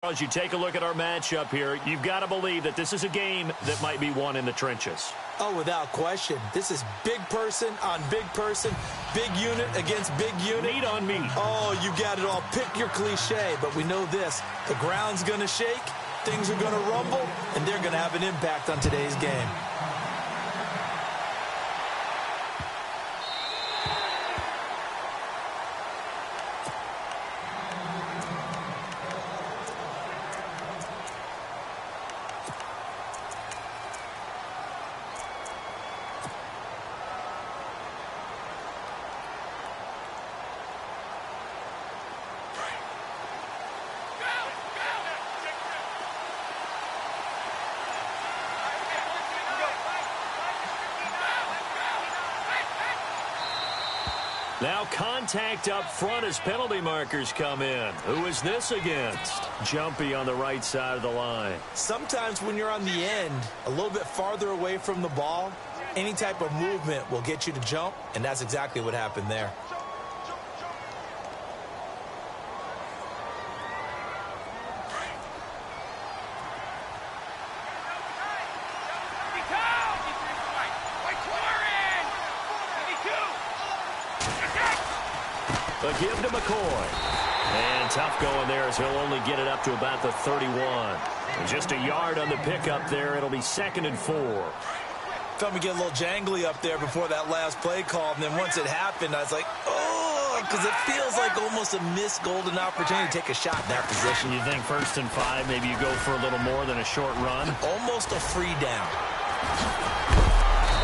As you take a look at our matchup here, you've got to believe that this is a game that might be won in the trenches. Oh, without question. This is big person on big person, big unit against big unit. Meat on meat. Oh, you got it all. Pick your cliche, but we know this. The ground's going to shake, things are going to rumble, and they're going to have an impact on today's game. Now contact up front as penalty markers come in. Who is this against? Jumpy on the right side of the line. Sometimes when you're on the end, a little bit farther away from the ball, any type of movement will get you to jump, and that's exactly what happened there. A give to McCoy. And tough going there as he'll only get it up to about the 31. And just a yard on the pickup there. It'll be 2nd and 4. Felt me get a little jangly up there before that last play call. And then once it happened, I was like, oh, because it feels like almost a missed golden opportunity to take a shot in that position. You think 1st and 5, maybe you go for a little more than a short run? Almost a free down.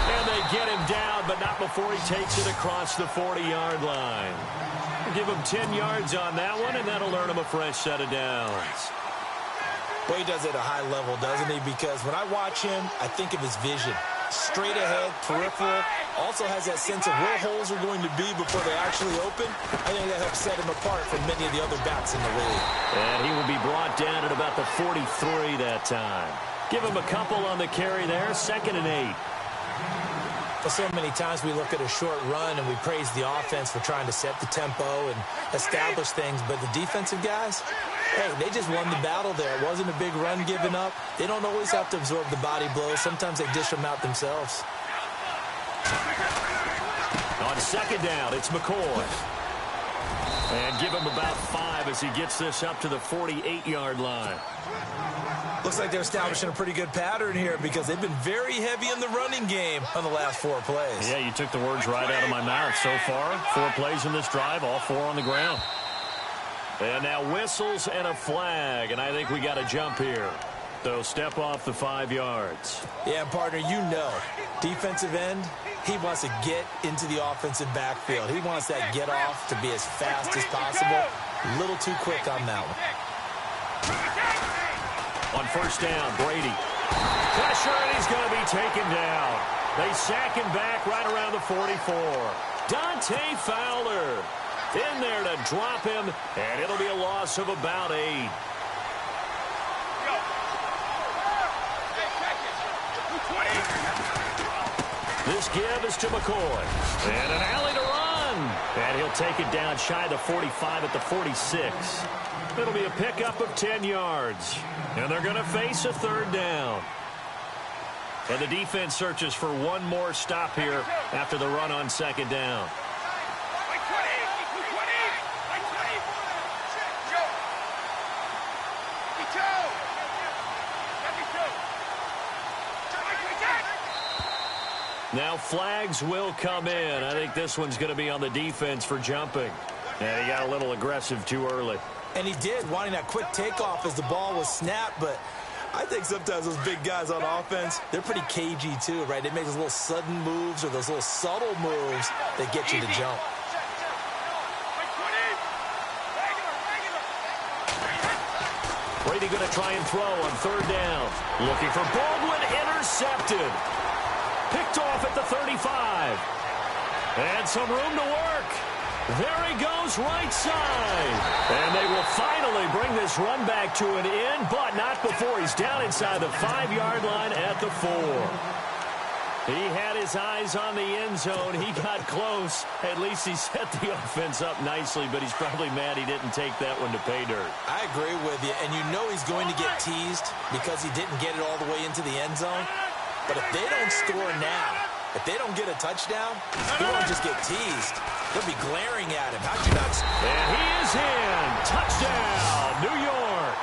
And they get him down, but not before he takes it across the 40-yard line. Give him 10 yards on that one, and that'll earn him a fresh set of downs. Well, he does it at a high level, doesn't he? Because when I watch him, I think of his vision. Straight ahead, peripheral. Also has that sense of where holes are going to be before they actually open. I think that helps set him apart from many of the other backs in the league. And he will be brought down at about the 43 that time. Give him a couple on the carry there, 2nd and 8. So many times we look at a short run and we praise the offense for trying to set the tempo and establish things, but the defensive guys, hey, they just won the battle there. It wasn't a big run given up. They don't always have to absorb the body blows. Sometimes they dish them out themselves. On 2nd down, it's McCoy. And give him about 5 as he gets this up to the 48-yard line. Looks like they're establishing a pretty good pattern here because they've been very heavy in the running game on the last 4 plays. Yeah, you took the words right out of my mouth. So far, 4 plays in this drive, all 4 on the ground. And now whistles and a flag, and I think we got a jump here. So step off the 5 yards. Yeah, partner, you know, defensive end, he wants to get into the offensive backfield. He wants that get off to be as fast as possible. A little too quick on that one. On 1st down, Brady. Pressure, and he's going to be taken down. They sack him back right around the 44. Dante Fowler in there to drop him, and it'll be a loss of about 8. This give is to McCoy. And an alley to run. And he'll take it down shy of the 45 at the 46. It'll be a pickup of 10 yards. And they're going to face a 3rd down. And the defense searches for one more stop here after the run on 2nd down. Now flags will come in. I think this one's going to be on the defense for jumping. And he got a little aggressive too early. And he did, wanting that quick takeoff as the ball was snapped. But I think sometimes those big guys on offense, they're pretty cagey too, right? They make those little sudden moves or those little subtle moves that get you to jump. Brady going to try and throw on 3rd down. Looking for Baldwin, intercepted. Picked off at the 35. And some room to work. There he goes, right side. And they will finally bring this run back to an end, but not before he's down inside the 5-yard line at the 4. He had his eyes on the end zone. He got close. At least he set the offense up nicely, but he's probably mad he didn't take that one to pay dirt. I agree with you, and you know he's going to get teased because he didn't get it all the way into the end zone. But if they don't score now, if they don't get a touchdown, he won't just get teased. They'll be glaring at him. How'd you not? And he is in. Touchdown, New York.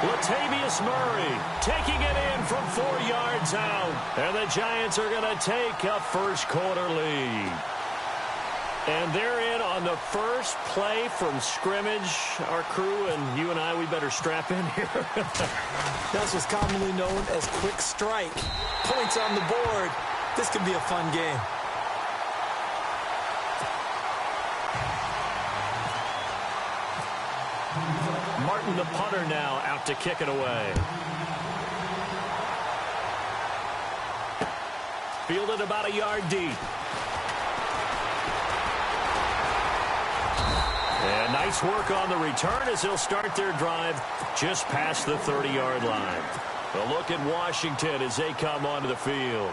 Latavius Murray taking it in from 4 yards out. And the Giants are going to take a first-quarter lead. And they're in on the first play from scrimmage. Our crew and you and I, we better strap in here. That's what's commonly known as quick strike. Points on the board. This could be a fun game. Martin, the punter, now out to kick it away. Fielded about a yard deep. And nice work on the return as they'll start their drive just past the 30-yard line. A look at Washington as they come onto the field.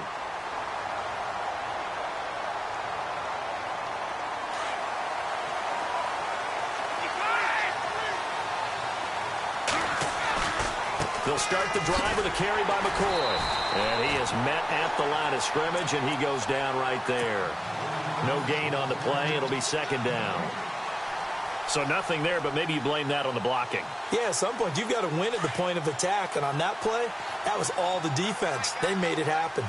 They'll start the drive with a carry by McCoy. And he is met at the line of scrimmage, and he goes down right there. No gain on the play. It'll be second down. So nothing there, but maybe you blame that on the blocking. Yeah, at some point, you've got to win at the point of attack. And on that play, that was all the defense. They made it happen.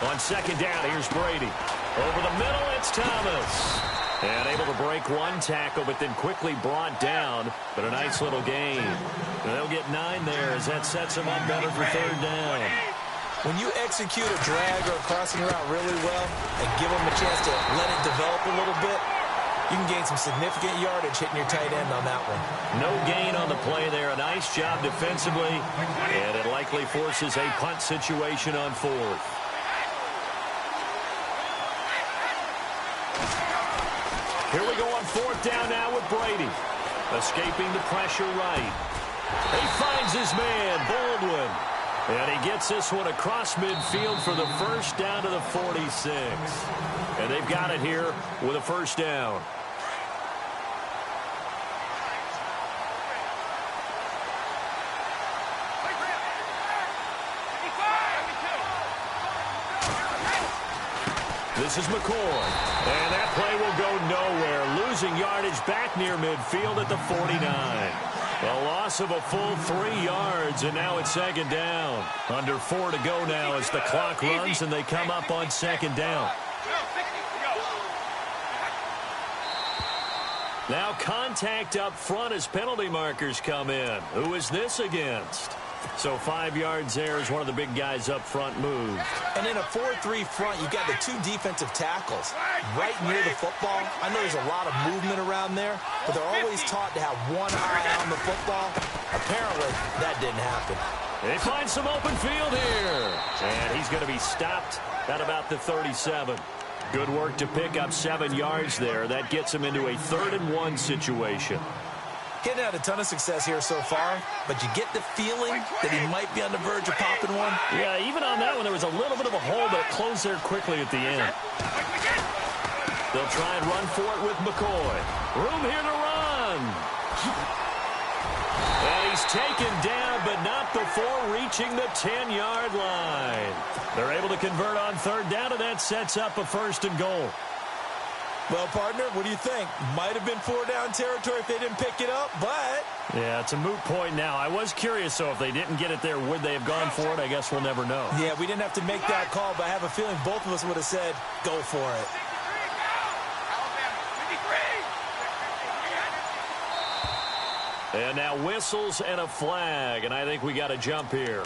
On second down, here's Brady. Over the middle, it's Thomas. And able to break one tackle, but then quickly brought down. But a nice little gain. And they'll get 9 there as that sets them up better for third down. When you execute a drag or a crossing route really well and give them a chance to let it develop a little bit, you can gain some significant yardage hitting your tight end on that one. No gain on the play there. A nice job defensively. And it likely forces a punt situation on fourth. Here we go on fourth down now with Brady. Escaping the pressure right. He finds his man, Baldwin. And he gets this one across midfield for the first down to the 46. And they've got it here with a first down. This is McCoy. And that play will go nowhere. Losing yardage back near midfield at the 49. A loss of a full 3 yards, and now it's second down. Under 4 to go now as the clock runs, and they come up on second down. Now contact up front as penalty markers come in. Who is this against? So 5 yards there as one of the big guys up front moved. And in a 4-3 front, you've got the 2 defensive tackles right near the football. I know there's a lot of movement around there, but they're always taught to have one eye on the football. Apparently, that didn't happen. They find some open field here. And he's going to be stopped at about the 37. Good work to pick up 7 yards there. That gets him into a 3rd and 1 situation. Getting had a ton of success here so far, but you get the feeling that he might be on the verge of popping one. Yeah, even on that one, there was a little bit of a hole, but it closed there quickly at the end. They'll try and run for it with McCoy. Room here to run. And he's taken down, but not before reaching the 10-yard line. They're able to convert on third down, and that sets up a 1st and goal. Well, partner, what do you think? Might have been 4-down territory if they didn't pick it up, but... Yeah, it's a moot point now. I was curious, though, if they didn't get it there, would they have gone for it? I guess we'll never know. Yeah, we didn't have to make that call, but I have a feeling both of us would have said, go for it. And now whistles and a flag, and I think we got a jump here.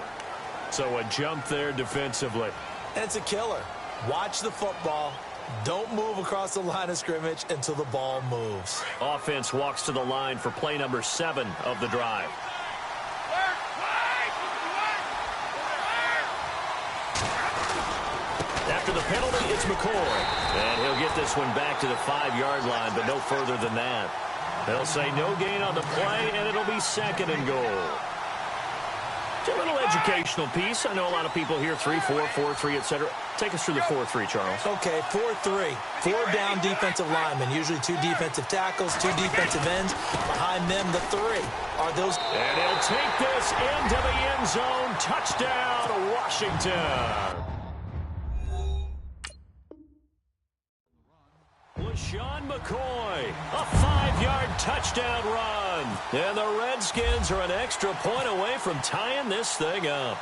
So a jump there defensively. And it's a killer. Watch the football. Don't move across the line of scrimmage until the ball moves. Offense walks to the line for play number 7 of the drive. penalty. It's McCoy. And he'll get this one back to the 5-yard line, but no further than that. They'll say no gain on the play, and it'll be 2nd and goal. It's a little educational piece. I know a lot of people hear 3-4, 4-3, etc. Take us through the 4-3, Charles. Okay, 4-3. 4 down defensive linemen, usually 2 defensive tackles, 2 defensive ends. Behind them, the 3 are those. And he'll take this into the end zone. Touchdown, Washington. LaShawn McCoy, a 5-yard touchdown run. And the Redskins are an extra point away from tying this thing up.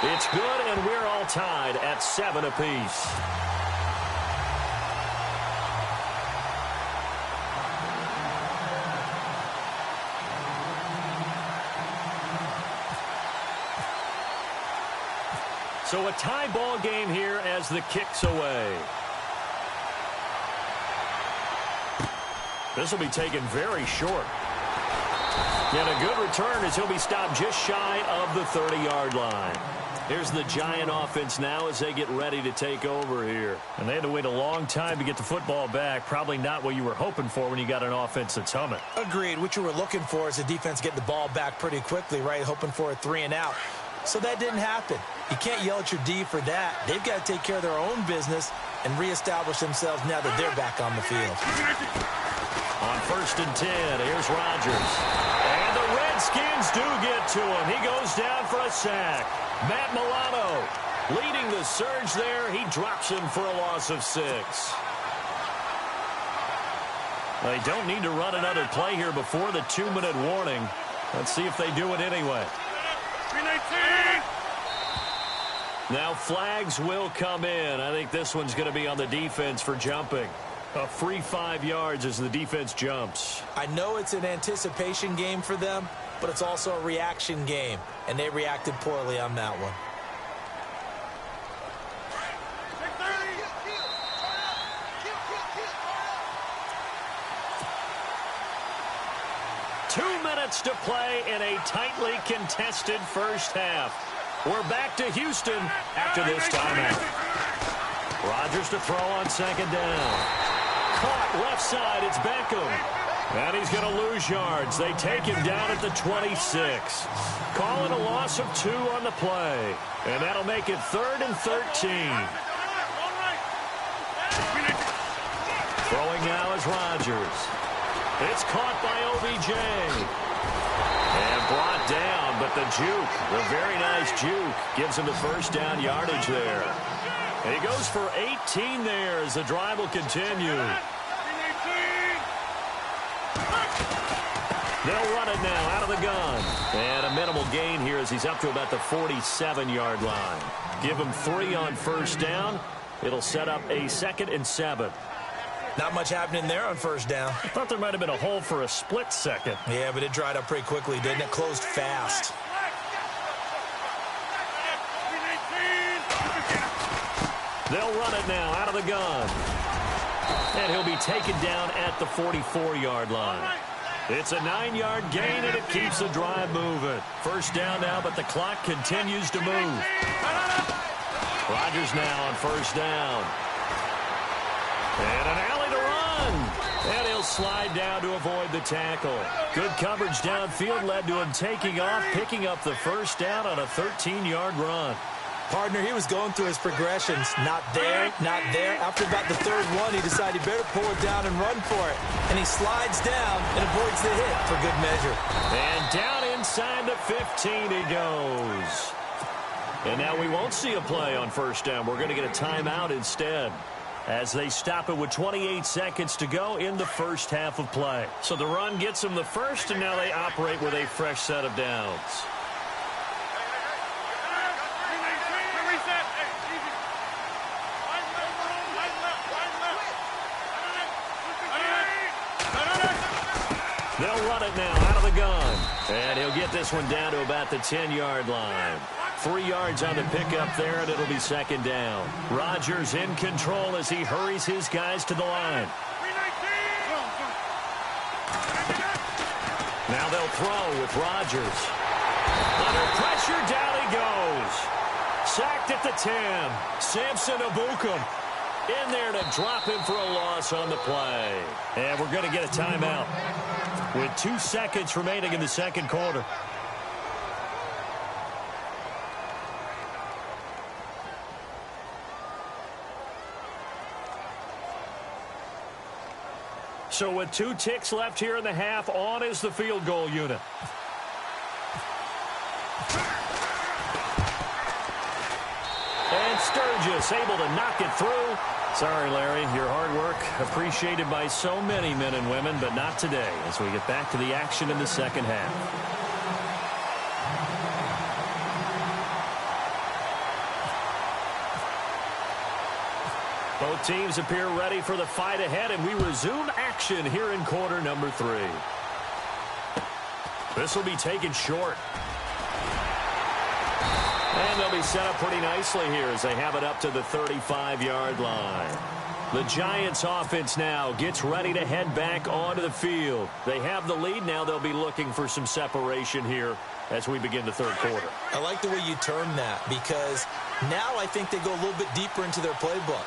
It's good, and we're all tied at 7 apiece. So a tie ball game here as the kick's away. This will be taken very short. And a good return as he'll be stopped just shy of the 30-yard line. Here's the Giant offense now as they get ready to take over here. And they had to wait a long time to get the football back. Probably not what you were hoping for when you got an offense that's humming. Agreed. What you were looking for is the defense getting the ball back pretty quickly, right? Hoping for a 3 and out. So that didn't happen. You can't yell at your D for that. They've got to take care of their own business and reestablish themselves now that they're back on the field. On 1st and 10, here's Rodgers. And the Redskins do get to him. He goes down for a sack. Matt Milano leading the surge there. He drops him for a loss of 6. They don't need to run another play here before the 2-minute warning. Let's see if they do it anyway. Now flags will come in. I think this one's going to be on the defense for jumping. A free 5 yards as the defense jumps. I know it's an anticipation game for them, but it's also a reaction game, and they reacted poorly on that one. Two minutes to play in a tightly contested first half. We're back to Houston after this timeout. Rodgers to throw on 2nd down. Caught left side, it's Beckham. And he's going to lose yards. They take him down at the 26. Calling a loss of 2 on the play. And that'll make it 3rd and 13. Throwing now is Rodgers. It's caught by OBJ. And brought down, but the juke, the very nice juke, gives him the 1st down yardage there. And he goes for 18 there as the drive will continue. They'll run it now out of the gun. And a minimal gain here as he's up to about the 47-yard line. Give him 3 on 1st down. It'll set up a 2nd and 7. Not much happening there on 1st down. I thought there might have been a hole for a split second. Yeah, but it dried up pretty quickly, didn't it? Closed fast. They'll run it now out of the gun. And he'll be taken down at the 44-yard line. It's a 9-yard gain, and it keeps the drive moving. 1st down now, but the clock continues to move. Rodgers now on 1st down. And an alley to run. And he'll slide down to avoid the tackle. Good coverage downfield led to him taking off, picking up the 1st down on a 13-yard run. Partner, he was going through his progressions. Not there, not there. After about the 3rd one, he decided he better pull it down and run for it. And he slides down and avoids the hit for good measure. And down inside the 15 he goes. And now we won't see a play on 1st down. We're going to get a timeout instead, as they stop it with 28 seconds to go in the first half of play. So the run gets them the 1st, and now they operate with a fresh set of downs. They'll run it now out of the gun. And he'll get this one down to about the 10-yard line. 3 yards on the pickup there, and it'll be second down. Rodgers in control as he hurries his guys to the line. Now they'll throw with Rodgers. Under pressure, down he goes. Sacked at the 10. Samson Abukum in there to drop him for a loss on the play. And we're going to get a timeout with 2 seconds remaining in the second quarter. So with 2 ticks left here in the half, on is the field goal unit. And Sturgis able to knock it through. Sorry, Larry, your hard work appreciated by so many men and women, but not today as we get back to the action in the second half. Both teams appear ready for the fight ahead, and we resume action here in quarter number 3. This will be taken short. And they'll be set up pretty nicely here as they have it up to the 35-yard line. The Giants offense now gets ready to head back onto the field. They have the lead. Now they'll be looking for some separation here as we begin the third quarter. I like the way you term that because now I think they go a little bit deeper into their playbook.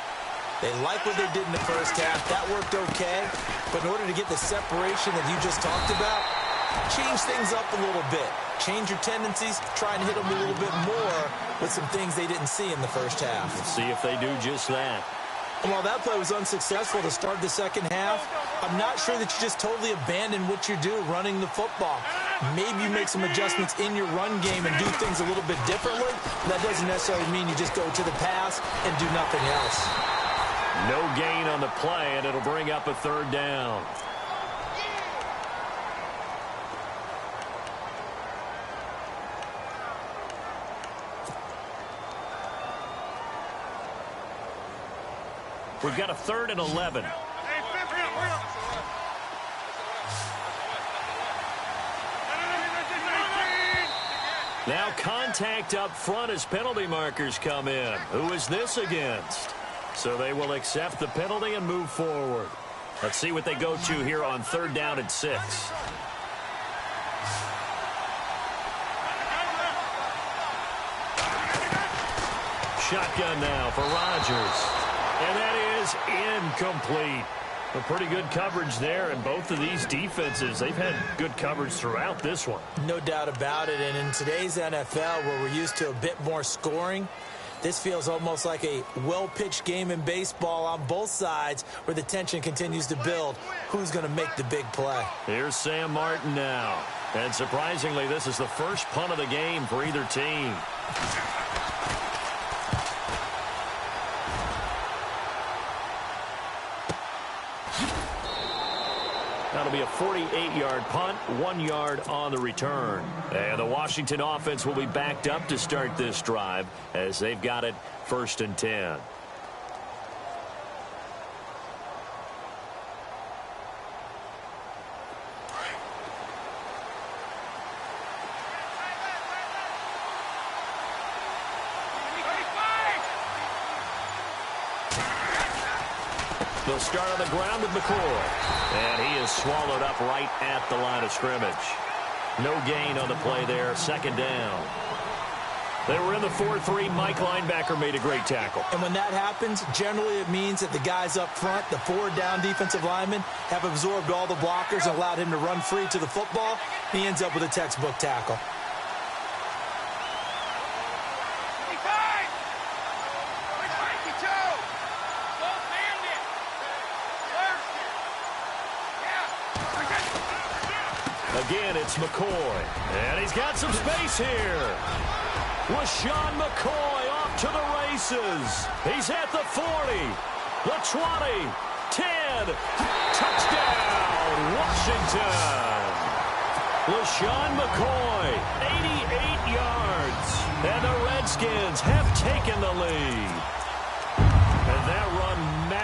They like what they did in the first half. That worked okay. But in order to get the separation that you just talked about, change things up a little bit. Change your tendencies. Try and hit them a little bit more with some things they didn't see in the first half. Let's see if they do just that. And while that play was unsuccessful to start the second half, I'm not sure that you just totally abandon what you do running the football. Maybe you make some adjustments in your run game and do things a little bit differently. That doesn't necessarily mean you just go to the pass and do nothing else. No gain on the play, and it'll bring up a third down. We've got a 3rd and 11. Now contact up front as penalty markers come in. Who is this against? So they will accept the penalty and move forward. Let's see what they go to here on 3rd down and 6. Shotgun now for Rodgers. And that is incomplete. A pretty good coverage there, and both of these defenses, they've had good coverage throughout this one. No doubt about it, and in today's NFL, where we're used to a bit more scoring, this feels almost like a well-pitched game in baseball on both sides where the tension continues to build. Who's going to make the big play? Here's Sam Martin now. And surprisingly, this is the first punt of the game for either team. That'll be a 48-yard punt, 1 yard on the return. And the Washington offense will be backed up to start this drive as they've got it 1st and 10. They'll start on the ground with McCoy. And he is swallowed up right at the line of scrimmage. No gain on the play there. 2nd down. They were in the 4-3. Mike linebacker made a great tackle. And when that happens, generally it means that the guys up front, the 4 down defensive linemen, have absorbed all the blockers and allowed him to run free to the football. He ends up with a textbook tackle. Again, it's McCoy. And he's got some space here. LaShawn McCoy off to the races. He's at the 40, the 20, 10. Touchdown, Washington. LaShawn McCoy, 88 yards. And the Redskins have taken the lead. And that run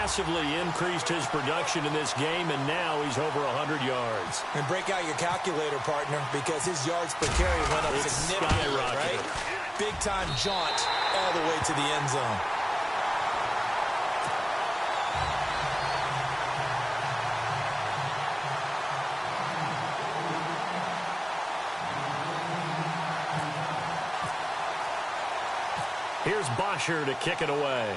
massively increased his production in this game, and now he's over 100 yards. And break out your calculator, partner, because his yards per carry went up significantly, right? Big-time jaunt all the way to the end zone. Here's Bosher to kick it away.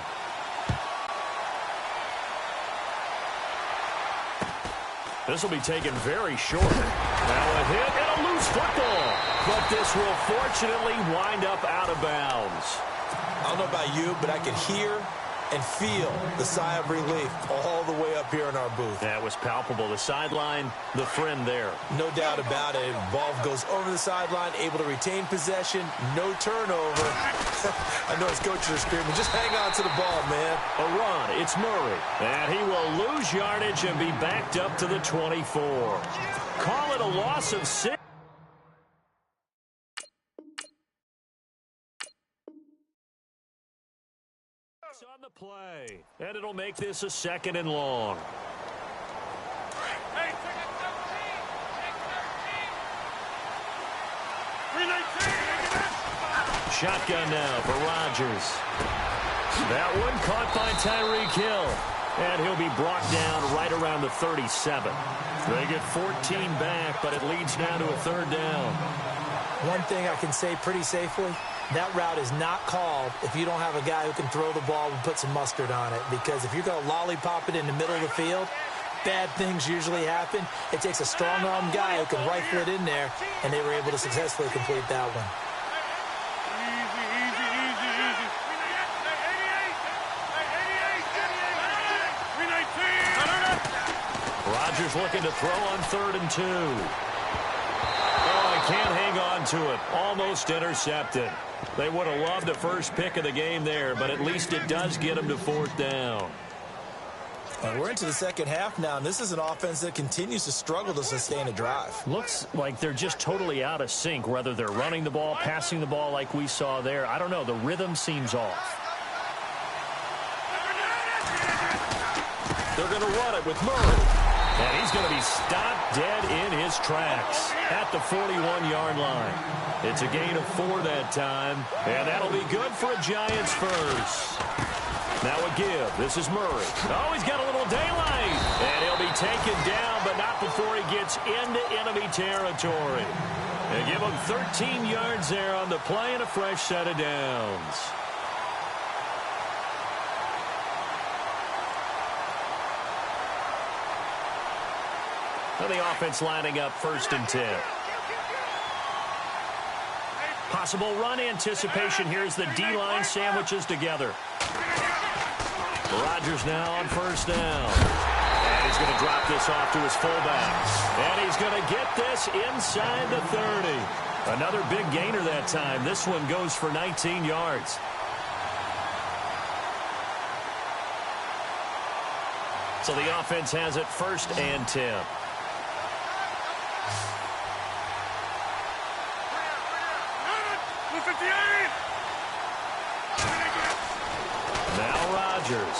This will be taken very short. Now a hit and a loose football. But this will fortunately wind up out of bounds. I don't know about you, but I can hear and feel the sigh of relief all the way up here in our booth. That was palpable. The sideline, the friend there. No doubt about it. Ball goes over the sideline, able to retain possession, no turnover. I know his coaches are screaming, just hang on to the ball, man. A run, it's Murray. And he will lose yardage and be backed up to the 24. Call it a loss of 6. On the play, and it'll make this a 2nd and long. Hey, Shotgun now for Rodgers. That one caught by Tyreek Hill, and he'll be brought down right around the 37. They get 14 back, but it leads now to a 3rd down. One thing I can say pretty safely, that route is not called if you don't have a guy who can throw the ball and put some mustard on it. Because if you're going to lollipop it in the middle of the field, bad things usually happen. It takes a strong-arm guy who can rifle it in there, and they were able to successfully complete that one. Rodgers looking to throw on 3rd and 2. Can't hang on to it. Almost intercepted. They would have loved the first pick of the game there, but at least it does get them to 4th down. And we're into the second half now, and this is an offense that continues to struggle to sustain a drive. Looks like they're just totally out of sync, whether they're running the ball, passing the ball like we saw there. I don't know. The rhythm seems off. They're going to run it with Murray. And he's going to be stopped dead in his tracks at the 41-yard line. It's a gain of 4 that time, and that'll be good for a Giants first. Now a give. This is Murray. Oh, he's got a little daylight. And he'll be taken down, but not before he gets into enemy territory. They give him 13 yards there on the play and a fresh set of downs. The offense lining up 1st and 10. Possible run anticipation. Here's the D-line sandwiches together. Rodgers now on 1st down. And he's going to drop this off to his fullback. And he's going to get this inside the 30. Another big gainer that time. This one goes for 19 yards. So the offense has it 1st and 10. Now Rodgers.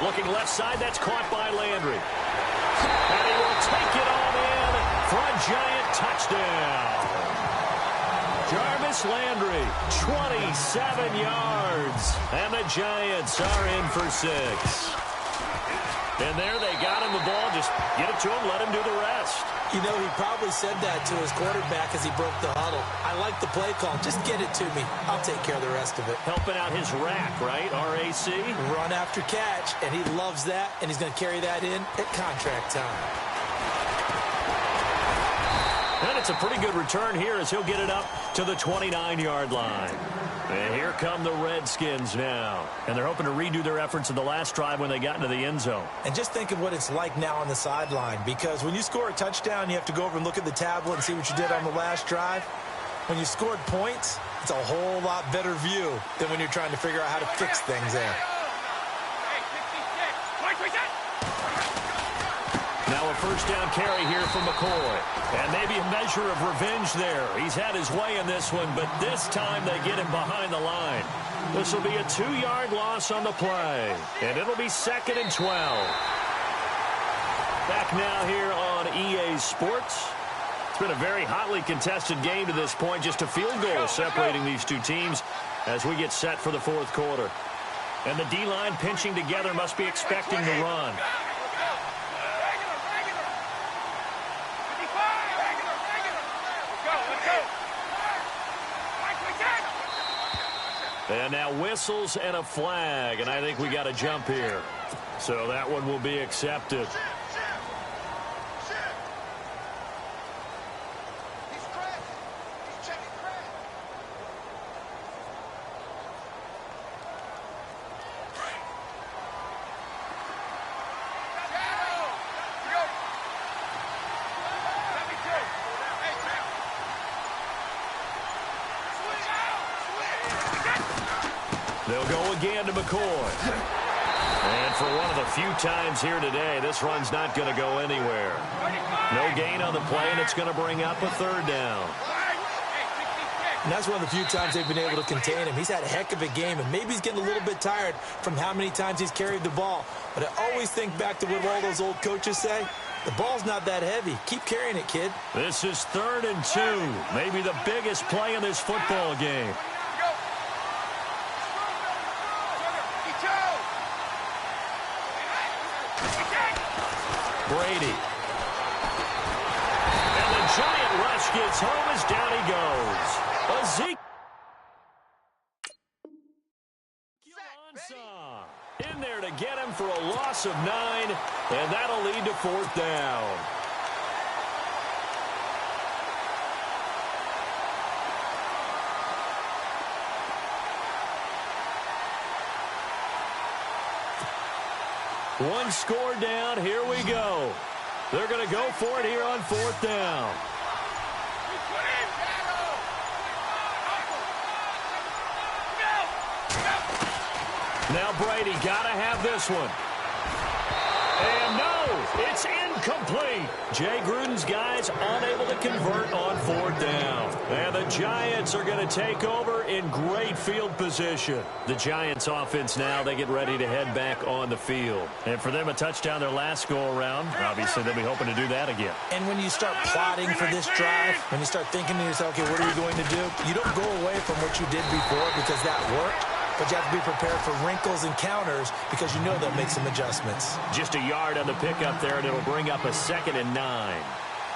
Looking left side, that's caught by Landry. And he will take it on in for a Giant touchdown. Jarvis Landry, 27 yards. And the Giants are in for 6. And there they got him the ball. Just get it to him, let him do the rest. You know, he probably said that to his quarterback as he broke the huddle. I like the play call. Just get it to me. I'll take care of the rest of it. Helping out his rack, right? R-A-C? Run after catch, and he loves that, and he's going to carry that in at contract time. And it's a pretty good return here as he'll get it up to the 29-yard line. And here come the Redskins now. And they're hoping to redo their efforts in the last drive when they got into the end zone. And just think of what it's like now on the sideline. Because when you score a touchdown, you have to go over and look at the tablet and see what you did on the last drive. When you scored points, it's a whole lot better view than when you're trying to figure out how to fix things there. Now a first down carry here from McCoy. And maybe a measure of revenge there. He's had his way in this one, but this time they get him behind the line. This will be a 2-yard loss on the play. And it'll be 2nd and 12. Back now here on EA Sports. It's been a very hotly contested game to this point. Just a field goal separating these two teams as we get set for the 4th quarter. And the D-line pinching together, must be expecting the run. And now whistles and a flag, and I think we got a jump here. So that one will be accepted. They'll go again to McCoy. And for one of the few times here today, this run's not going to go anywhere. No gain on the play, and it's going to bring up a 3rd down. And that's one of the few times they've been able to contain him. He's had a heck of a game, and maybe he's getting a little bit tired from how many times he's carried the ball. But I always think back to what all those old coaches say. The ball's not that heavy. Keep carrying it, kid. This is 3rd and 2. Maybe the biggest play in this football game. Brady. And the giant rush gets home as down he goes. Ezekiel in there to get him for a loss of 9, and that'll lead to 4th down. One score down. Here we go. They're going to go for it here on 4th down. Now Brady got to have this one. And no, it's incomplete. Jay Gruden's guys unable to convert on 4th down. And the Giants are going to take over in great field position. The Giants offense now, they get ready to head back on the field. And for them, a touchdown their last go-around. Obviously, they'll be hoping to do that again. And when you start plotting for this drive, when you start thinking to yourself, okay, what are we going to do? You don't go away from what you did before because that worked. But you have to be prepared for wrinkles and counters because you know they'll make some adjustments. Just a yard on the pickup there, and it'll bring up a 2nd and 9.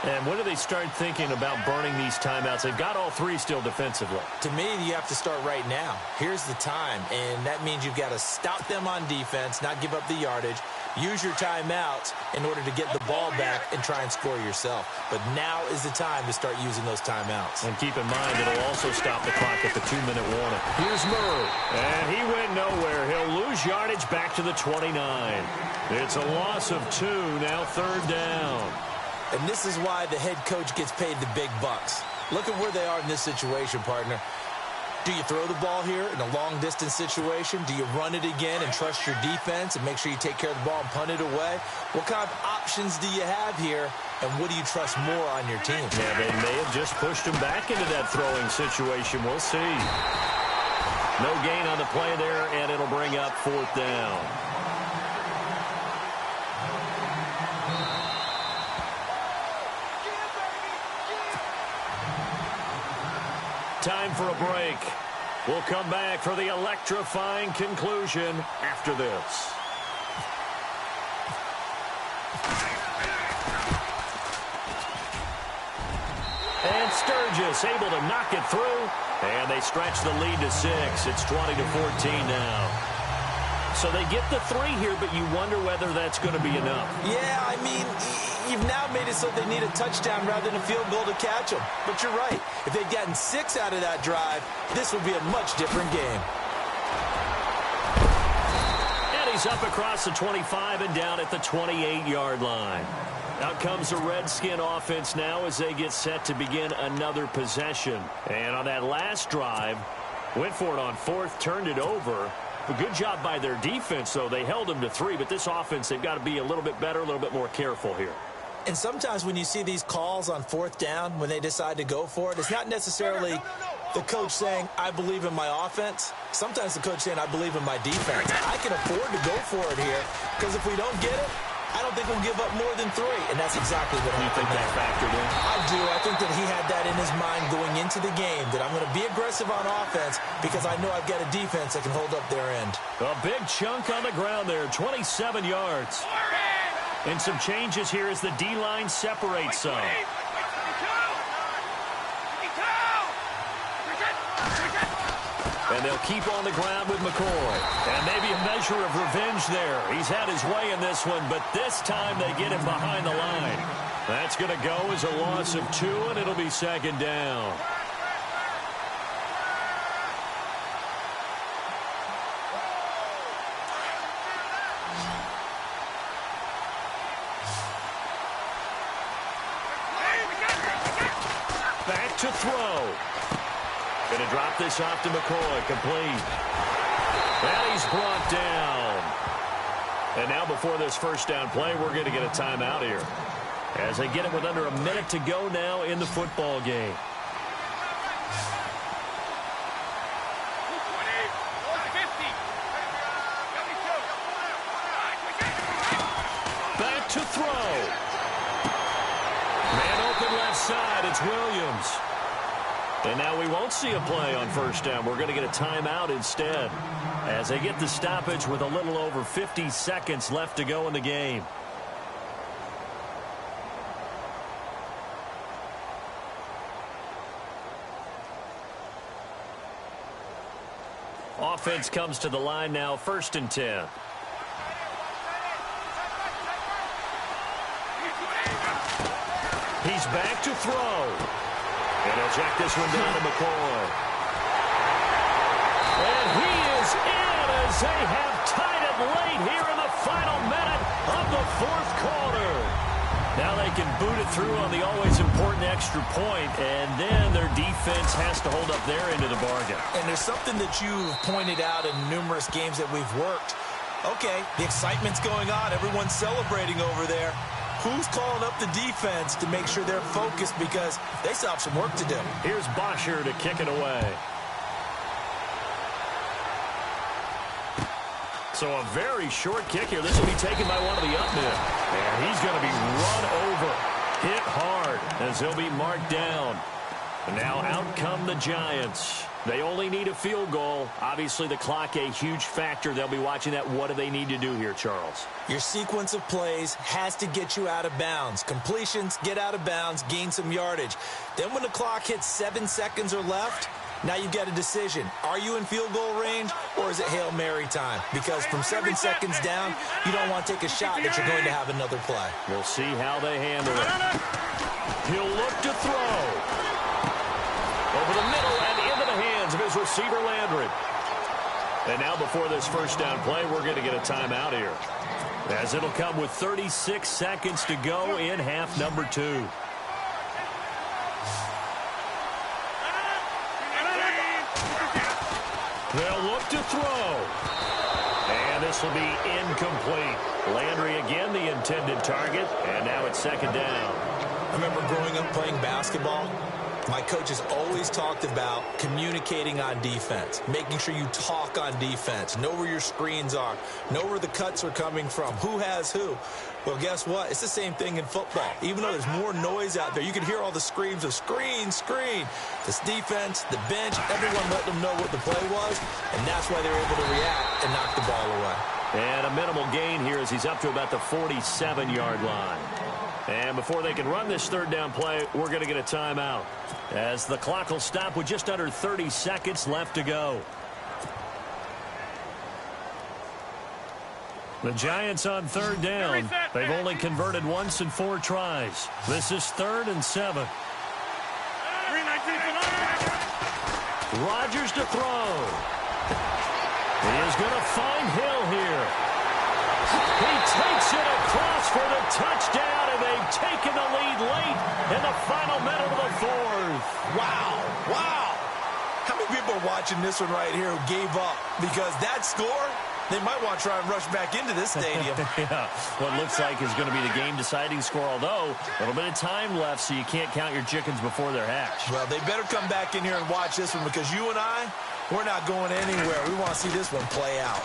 And when do they start thinking about burning these timeouts? They've got all 3 still defensively. To me, you have to start right now. Here's the time, and that means you've got to stop them on defense, not give up the yardage, use your timeouts in order to get the ball back and try and score yourself. But now is the time to start using those timeouts. And keep in mind, it'll also stop the clock at the 2-minute warning. Here's Murray, and he went nowhere. He'll lose yardage back to the 29. It's a loss of 2, now 3rd down. And this is why the head coach gets paid the big bucks. Look at where they are in this situation, partner. Do you throw the ball here in a long-distance situation? Do you run it again and trust your defense and make sure you take care of the ball and punt it away? What kind of options do you have here, and what do you trust more on your team? Yeah, they may have just pushed him back into that throwing situation. We'll see. No gain on the play there, and it'll bring up 4th down. Time for a break. We'll come back for the electrifying conclusion after this. And Sturgis able to knock it through, and they stretch the lead to 6. It's 20-14 now. So they get the 3 here, but you wonder whether that's going to be enough. Yeah, I mean, you've now made it so they need a touchdown rather than a field goal to catch them. But you're right. If they'd gotten 6 out of that drive, this would be a much different game. And he's up across the 25 and down at the 28-yard line. Out comes the Redskin offense now as they get set to begin another possession. And on that last drive, went for it on 4th, turned it over. A good job by their defense, though. They held them to 3, but this offense, they've got to be a little bit better, a little bit more careful here. And sometimes when you see these calls on 4th down, when they decide to go for it, it's not necessarily the coach saying, I believe in my offense. Sometimes the coach saying, I believe in my defense. I can afford to go for it here because if we don't get it, I don't think we'll give up more than 3, and that's exactly what happened. You think that factored in? I do. I think that he had that in his mind going into the game, that I'm going to be aggressive on offense because I know I've got a defense that can hold up their end. A big chunk on the ground there, 27 yards. And some changes here as the D-line separates some. And they'll keep on the ground with McCoy. And maybe a measure of revenge there. He's had his way in this one, but this time they get him behind the line. That's going to go as a loss of 2, and it'll be 2nd down. Back to throw. Going to drop this off to McCoy. Complete. And he's brought down. And now before this 1st down play, we're going to get a timeout here. As they get it with under a minute to go now in the football game. Back to throw. Man open left side. It's Williams. And now we won't see a play on 1st down. We're going to get a timeout instead as they get the stoppage with a little over 50 seconds left to go in the game. Offense comes to the line now, 1st and 10. He's back to throw. And he'll check this one down to McCoy. And he is in as they have tied it late here in the final minute of the 4th quarter. Now they can boot it through on the always important extra point, and then their defense has to hold up their end of the bargain. And there's something that you've pointed out in numerous games that we've worked. Okay, the excitement's going on. Everyone's celebrating over there. Who's calling up the defense to make sure they're focused because they still have some work to do? Here's Bosher to kick it away. So a very short kick here. This will be taken by one of the up men. And he's going to be run over, hit hard as he'll be marked down. And now out come the Giants. They only need a field goal. Obviously, the clock a huge factor. They'll be watching that. What do they need to do here, Charles? Your sequence of plays has to get you out of bounds. Completions, get out of bounds, gain some yardage. Then when the clock hits 7 seconds or left, now you get a decision. Are you in field goal range or is it Hail Mary time? Because from 7 seconds down, you don't want to take a shot that you're going to have another play. We'll see how they handle it. He'll look to throw. Over the middle and into the hands of his receiver, Landry. And now before this 1st down play, we're going to get a timeout here. As it'll come with 36 seconds to go in half number 2. They'll look to throw. And this will be incomplete. Landry again the intended target. And now it's 2nd down. I remember growing up playing basketball. My coaches always talked about communicating on defense, making sure you talk on defense, know where your screens are, know where the cuts are coming from, who has who. Well, guess what? It's the same thing in football. Even though there's more noise out there, you can hear all the screams of screen, screen. This defense, the bench, everyone let them know what the play was, and that's why they were able to react and knock the ball away. And a minimal gain here as he's up to about the 47-yard line. And before they can run this 3rd down play, we're going to get a timeout as the clock will stop with just under 30 seconds left to go. The Giants on 3rd down. They've only converted once in 4 tries. This is 3rd and 7. Rodgers to throw. He is going to find Hill here. He takes it across for the touchdown, and they've taken the lead late in the final minute of the 4th. Wow, wow. How many people are watching this one right here who gave up? Because that score, they might want to try and rush back into this stadium. Yeah, what looks like is going to be the game-deciding score, although a little bit of time left, so you can't count your chickens before they're hatched. Well, they better come back in here and watch this one, because you and I, we're not going anywhere. We want to see this one play out.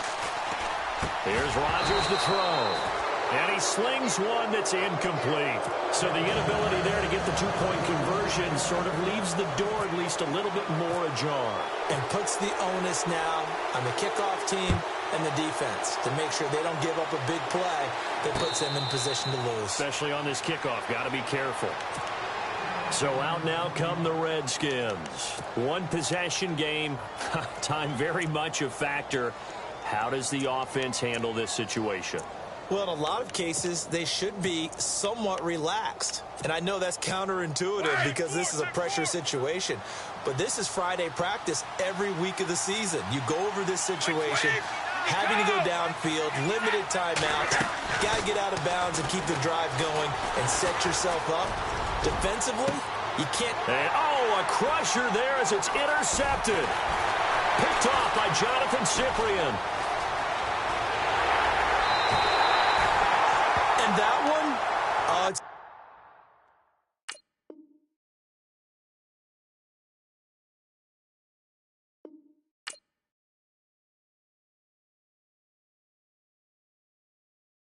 Here's Rodgers to throw. And he slings one that's incomplete. So the inability there to get the two-point conversion sort of leaves the door at least a little bit more ajar. And puts the onus now on the kickoff team and the defense to make sure they don't give up a big play that puts them in position to lose. Especially on this kickoff. Got to be careful. So out now come the Redskins. One possession game. Time very much a factor. How does the offense handle this situation? Well, in a lot of cases, they should be somewhat relaxed. And I know that's counterintuitive because this is a pressure situation. But this is Friday practice every week of the season. You go over this situation, having to go downfield, limited timeouts, got to get out of bounds and keep the drive going and set yourself up. Defensively, you can't. And, a crusher there as it's intercepted. Picked off by Jonathan Cyprien. And that one